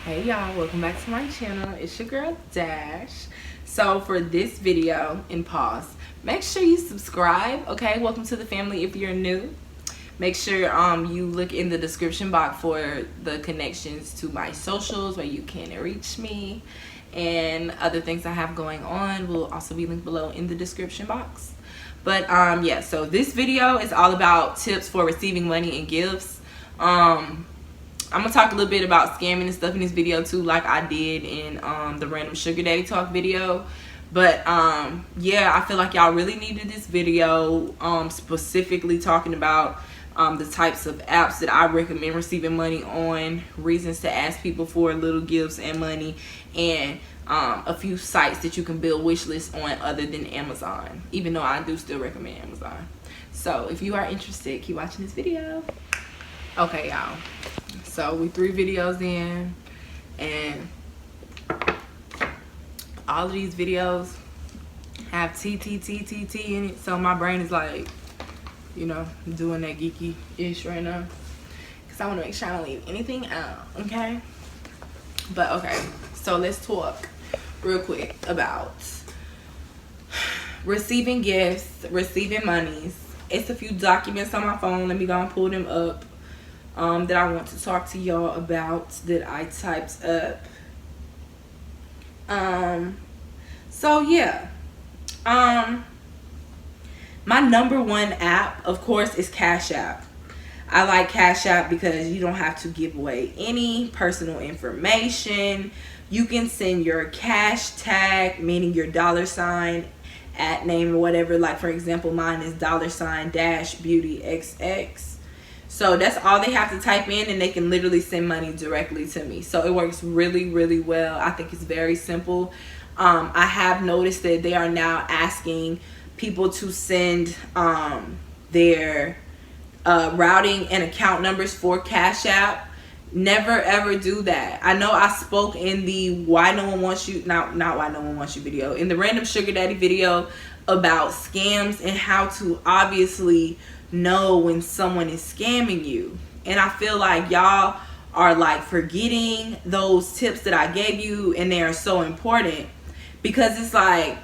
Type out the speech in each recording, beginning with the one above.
Hey y'all, welcome back to my channel. It's your girl Dash. So for this video, and pause, make sure you subscribe. Okay, welcome to the family. If you're new, make sure you look in the description box for the connections to my socials where you can reach me, and other things I have going on will also be linked below in the description box. But yeah, so this video is all about tips for receiving money and gifts. I'm gonna talk a little bit about scamming and stuff in this video too, like I did in the random sugar daddy talk video. But yeah, I feel like y'all really needed this video, specifically talking about the types of apps that I recommend receiving money on, reasons to ask people for little gifts and money, and a few sites that you can build wish lists on other than Amazon, even though I do still recommend Amazon. So if you are interested, keep watching this video. Okay, y'all, so we 3 videos in, and all of these videos have T in it, so my brain is like, you know, doing that geeky-ish right now, because I want to make sure I don't leave anything out, okay? But okay, so let's talk real quick about receiving gifts, receiving monies. It's a few documents on my phone. Let me go and pull them up that I want to talk to y'all about, that I typed up. So yeah, my #1 app, of course, is Cash App. I like Cash App because you don't have to give away any personal information. You can send your cash tag, meaning your $, at name or whatever. Like for example, mine is $-beautyxx. So that's all they have to type in, and they can literally send money directly to me. So it works really, really well. I think it's very simple. I have noticed that they are now asking people to send their routing and account numbers for Cash App. Never ever do that. I know I spoke in the Why No One Wants You, not Why No One Wants You video, in the random sugar daddy video about scams and how to obviously know when someone is scamming you. And I feel like y'all are like forgetting those tips that I gave you, and they are so important, because it's like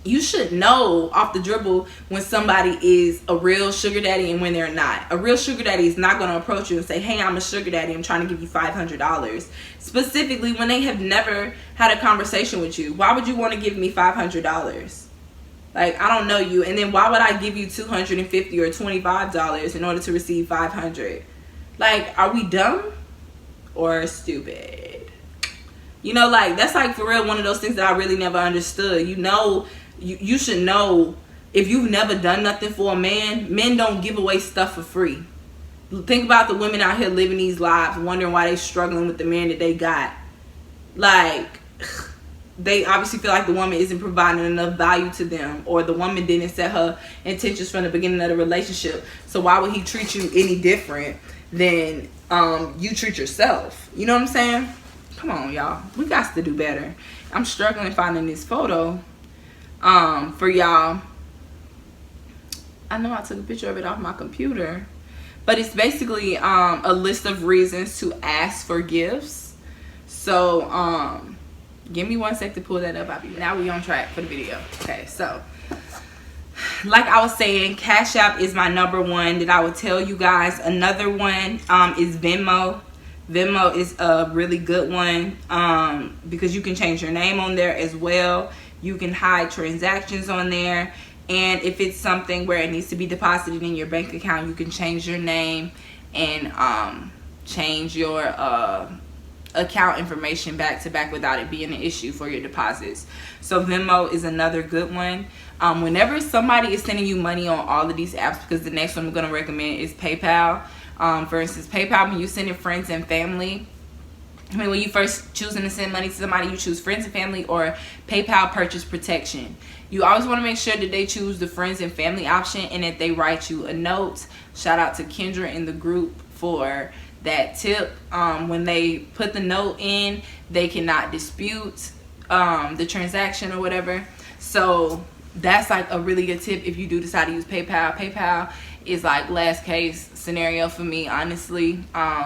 you should know off the dribble when somebody is a real sugar daddy and when they're not. A real sugar daddy is not going to approach you and say, hey, I'm a sugar daddy, I'm trying to give you $500, specifically when they have never had a conversation with you. Why would you want to give me $500? Like, I don't know you, and then why would I give you $250 or $25 in order to receive $500? Like, are we dumb or stupid? You know, like, that's like for real one of those things that I really never understood. You know, you should know, if you've never done nothing for a man, men don't give away stuff for free. Think about the women out here living these lives, wondering why they struggling with the man that they got. Like, they obviously feel like the woman isn't providing enough value to them, or the woman didn't set her intentions from the beginning of the relationship. So why would he treat you any different than you treat yourself? You know what I'm saying? Come on, y'all. We got to do better. I'm struggling finding this photo for y'all. I know I took a picture of it off my computer, but it's basically a list of reasons to ask for gifts. So give me 1 sec to pull that up. Now we on track for the video. Okay, so like I was saying, Cash App is my #1 that I would tell you guys. Another one is Venmo. Venmo is a really good one because you can change your name on there as well. You can hide transactions on there, and if it's something where it needs to be deposited in your bank account, you can change your name and change your account information back to back without it being an issue for your deposits. So Venmo is another good one. Whenever somebody is sending you money on all of these apps, because the next one I'm going to recommend is PayPal. For instance, PayPal, when you send it friends and family, when you first choosing to send money to somebody, you choose friends and family or PayPal purchase protection. You always want to make sure that they choose the friends and family option, and that they write you a note. Shout out to Kendra in the group for that tip. When they put the note in, they cannot dispute the transaction or whatever. So that's like a really good tip if you do decide to use PayPal. PayPal is like last case scenario for me, honestly,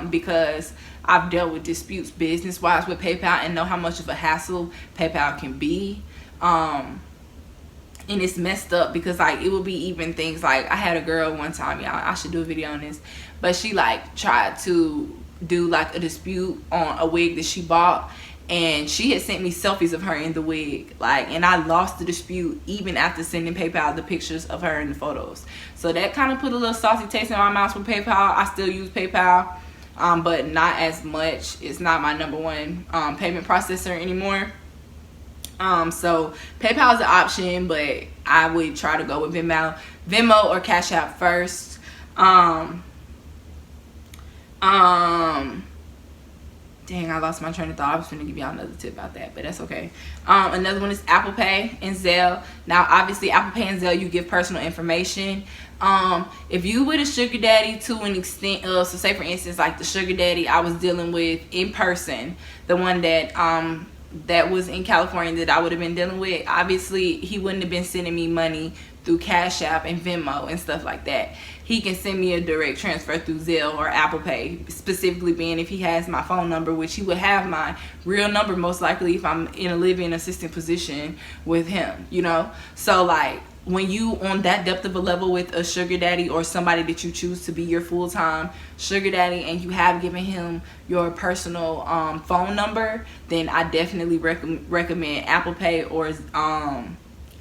because I've dealt with disputes business wise with PayPal and know how much of a hassle PayPal can be. And it's messed up because like it will be even things like, I had a girl one time, y'all, I should do a video on this, but she like tried to do like a dispute on a wig that she bought, and she had sent me selfies of her in the wig, like, and I lost the dispute even after sending PayPal the pictures of her in the photos. So that kind of put a little saucy taste in my mouth with PayPal. I still use PayPal, but not as much. It's not my number one payment processor anymore. So PayPal is an option, but I would try to go with Venmo or Cash App first. Dang, I lost my train of thought. I was going to give y'all another tip about that, but that's okay. Another one is Apple Pay and Zelle. Now, obviously, Apple Pay and Zelle, you give personal information. If you with a sugar daddy to an extent of, so say for instance, like the sugar daddy I was dealing with in person, the one that that was in California that I would have been dealing with, obviously he wouldn't have been sending me money through Cash App and Venmo and stuff like that. He can send me a direct transfer through Zelle or Apple Pay, specifically being if he has my phone number, which he would have my real number most likely if I'm in a living assistant position with him, you know. So like when you on that depth of a level with a sugar daddy or somebody that you choose to be your full-time sugar daddy, and you have given him your personal phone number, then I definitely recommend Apple Pay or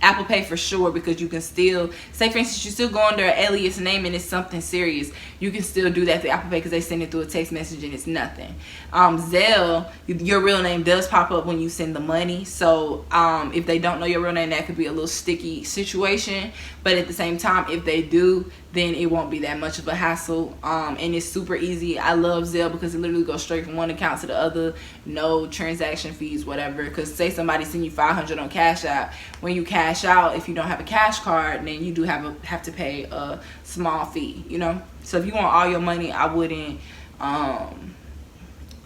Apple Pay for sure, because you can still, say for instance, you still go under an alias name and it's something serious, you can still do that through Apple Pay because they send it through a text message and it's nothing. Zelle, your real name does pop up when you send the money, so if they don't know your real name, that could be a little sticky situation, but at the same time, if they do, then it won't be that much of a hassle, and it's super easy. I love Zelle because it literally goes straight from one account to the other, no transaction fees, whatever. Because say somebody send you $500 on Cash App, when you cash out, if you don't have a cash card, then you do have to pay a small fee, you know. So if you want all your money, I wouldn't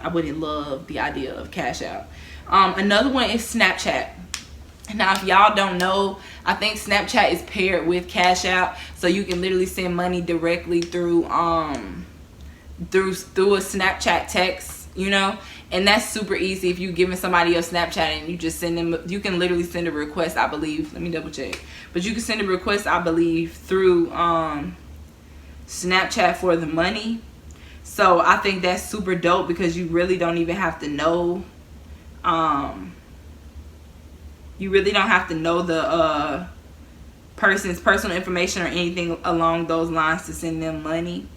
love the idea of Cash App. Another one is Snapchat. Now, if y'all don't know, I think Snapchat is paired with Cash App, so you can literally send money directly through through a Snapchat text, you know, and that's super easy. If you giving somebody your Snapchat and you just send them, you can literally send a request, I believe. Let me double check, but you can send a request, I believe, through Snapchat for the money. So I think that's super dope because you really don't even have to know. You really don't have to know the person's personal information or anything along those lines to send them money.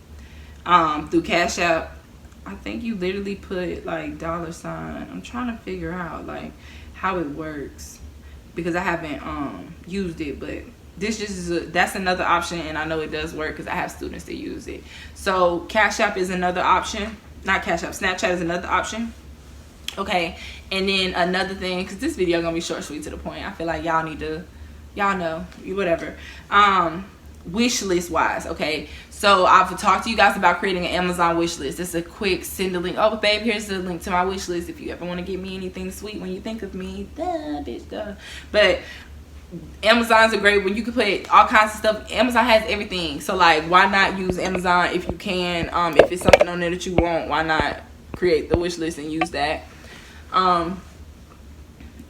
Through Cash App, I think you literally put like $. I'm trying to figure out like how it works because I haven't used it, but this just is that's another option, and I know it does work because I have students that use it. So Cash App is another option. Not Cash App, Snapchat is another option. Okay, and then another thing, because this video gonna be short, sweet, to the point. I feel like y'all need to, y'all know, whatever. Wishlist wise, okay. So I've talked to you guys about creating an Amazon wish list. It's a quick send a link. Oh, babe, here's the link to my wish list if you ever want to give me anything sweet when you think of me. Duh, bitch, duh. But Amazon's a great one. You can put all kinds of stuff. Amazon has everything. So like, why not use Amazon if you can? If it's something on there that you want, why not create the wish list and use that? Another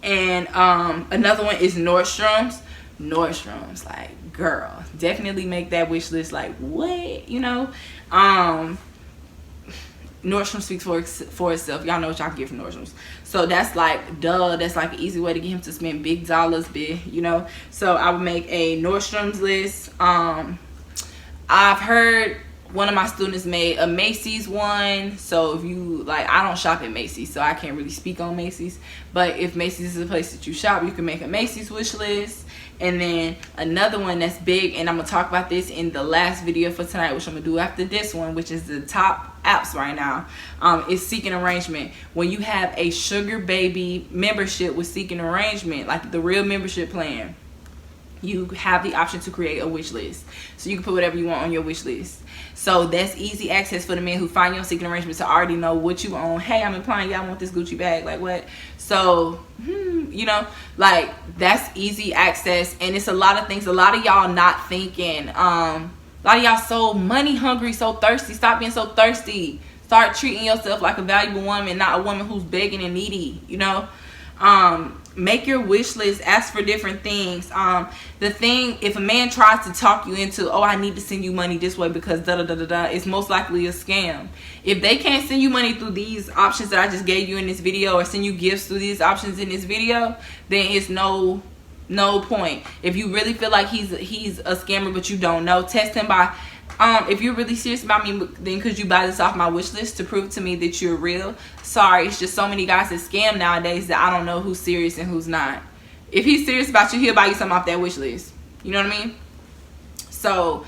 one is Nordstrom's, like, girl, definitely make that wish list. Like, what, you know? Nordstrom speaks for itself. Y'all know what y'all can get from Nordstrom's. So that's like, duh, that's like an easy way to get him to spend big dollars, you know. So I would make a Nordstrom's list. I've heard one of my students made a Macy's one. So if you like, I don't shop at Macy's, so I can't really speak on Macy's, but if Macy's is a place that you shop, you can make a Macy's wish list. And then another one that's big, and I'm gonna talk about this in the last video for tonight, which I'm gonna do after this one, which is the top apps right now, is Seeking Arrangement. When you have a sugar baby membership with Seeking Arrangement, like the real membership plan, you have the option to create a wish list. So you can put whatever you want on your wish list. So that's easy access for the men who find you on Seeking Arrangement to already know what you own. Hey, I'm implying y'all want this Gucci bag, like what? So, you know, like that's easy access. And it's a lot of things, a lot of y'all not thinking, a lot of y'all so money hungry, so thirsty. Stop being so thirsty. Start treating yourself like a valuable woman, not a woman who's begging and needy, you know. Make your wish list, ask for different things. The thing, if a man tries to talk you into, oh, I need to send you money this way because da da da da da, it's most likely a scam. If they can't send you money through these options that I just gave you in this video, or send you gifts through these options in this video, then it's no point. If you really feel like he's a scammer but you don't know, test him by if you're really serious about me, then could you buy this off my wish list to prove to me that you're real? Sorry, it's just so many guys that scam nowadays that I don't know who's serious and who's not. If he's serious about you, he'll buy you something off that wish list. You know what I mean? So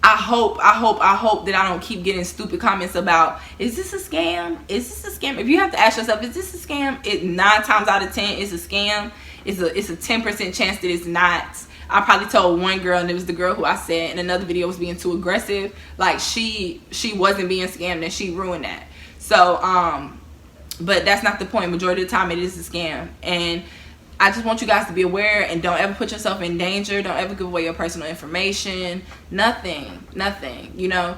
I hope that I don't keep getting stupid comments about, is this a scam? Is this a scam? If you have to ask yourself, is this a scam? 9 times out of 10 it's a scam. It's a 10% chance that it's not. I probably told one girl, and it was the girl who I said in another video was being too aggressive. Like she wasn't being scammed, and she ruined that. So but that's not the point. Majority of the time it is a scam, and I just want you guys to be aware and don't ever put yourself in danger. Don't ever give away your personal information. Nothing, you know.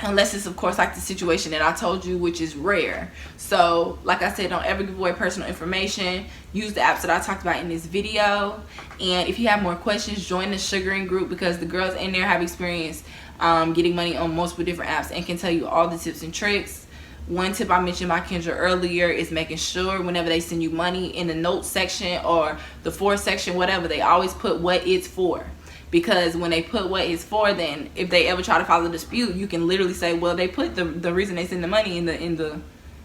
Unless it's, of course, like the situation that I told you, which is rare. So like I said, don't ever give away personal information. Use the apps that I talked about in this video. And if you have more questions, join the sugaring group, because the girls in there have experience getting money on multiple different apps and can tell you all the tips and tricks. One tip I mentioned by Kendra earlier is making sure whenever they send you money, in the notes section or the for section, whatever, they always put what it's for. Because when they put what it's for, then if they ever try to file a dispute, you can literally say, well, they put the reason they send the money in the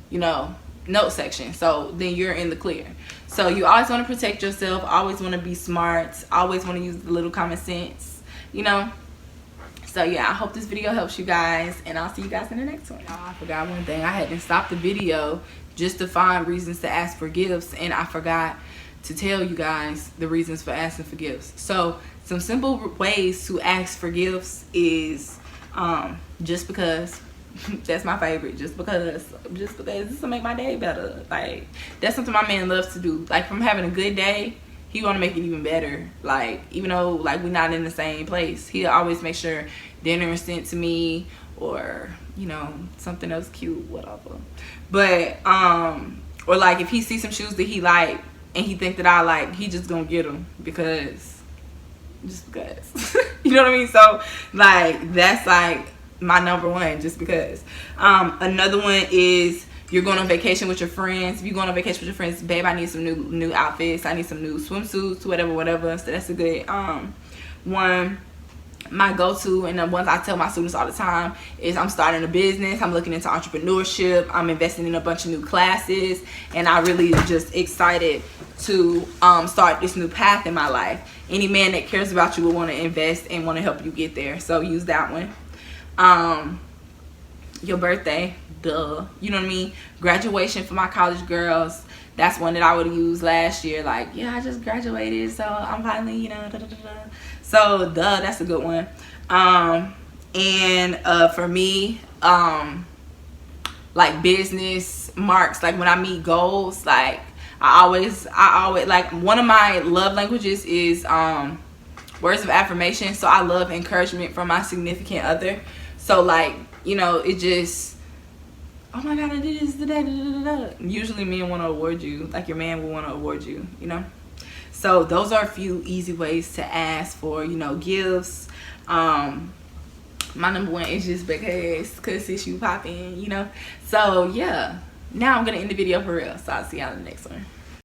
you know, note section. So then you're in the clear. So you always want to protect yourself, always want to be smart, always want to use the little common sense, you know. So yeah, I hope this video helps you guys, and I'll see you guys in the next one. Oh, I forgot one thing. I had to stop the video just to find reasons to ask for gifts, and I forgot to tell you guys the reasons for asking for gifts. So some simple ways to ask for gifts is just because. That's my favorite. Just because this will make my day better. Like, that's something my man loves to do. Like, from having a good day, he want to make it even better. Like, even though like we're not in the same place, he'll always make sure dinner is sent to me, or you know, something else cute, whatever. But or like if he sees some shoes that he like and he think that I like, he just gonna get them because you know what I mean. So like that's like my number one, just because. Another one is, you're going on vacation with your friends. If you're going on vacation with your friends, babe, I need some new outfits, I need some new swimsuits, whatever. So that's a good one. My go-to, and the ones I tell my students all the time, is I'm starting a business, I'm looking into entrepreneurship, I'm investing in a bunch of new classes, and I really just excited to start this new path in my life. Any man that cares about you will want to invest and want to help you get there. So use that one. Your birthday, duh, you know what I mean. Graduation for my college girls, that's one that I would have used last year. Like, yeah, I just graduated, so I'm finally, you know, so duh, that's a good one. And for me, like business marks, like when I meet goals, like I always like, one of my love languages is words of affirmation. So I love encouragement from my significant other. So like, you know, it just, oh my god, I did this today, usually men want to award you, like your man will want to award you, you know. So those are a few easy ways to ask for, you know, gifts. My number one is just because it's you popping, you know. So yeah, now I'm gonna end the video for real, so I'll see y'all in the next one.